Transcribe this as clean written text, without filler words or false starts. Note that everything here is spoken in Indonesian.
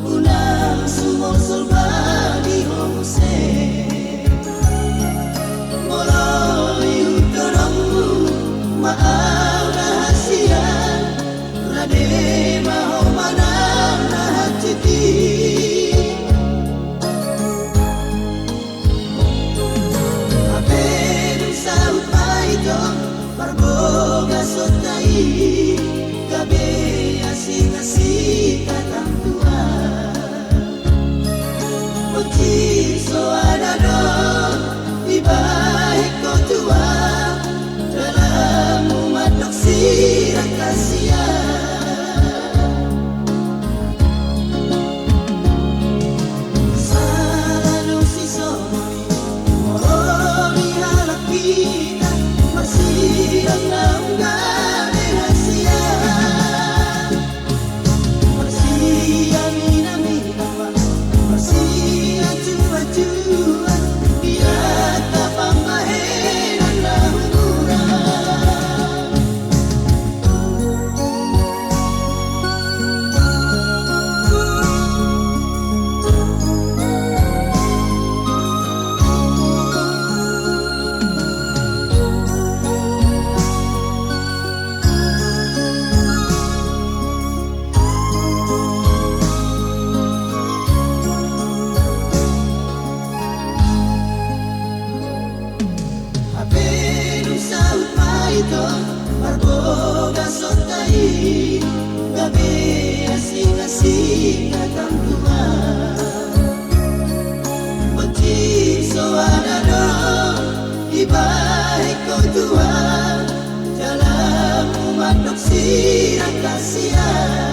unang sumosol bagi hose mulai utaramu maaf rahasia rade mau mana hati ape saut paito barboga sotai gabe asing-asing katang tua Uci soadado ibaik kau tua dalam umat doksiran kasihan selalu si somoi moroni halak kita masih enam gade rahasia masih aminah masih acuan-acuan dia tapang maheran lahurang saut paito barboga sotai gabe asing-asing katang tua Uci soadado ibaik kau tua dalam umat doksiran kasihan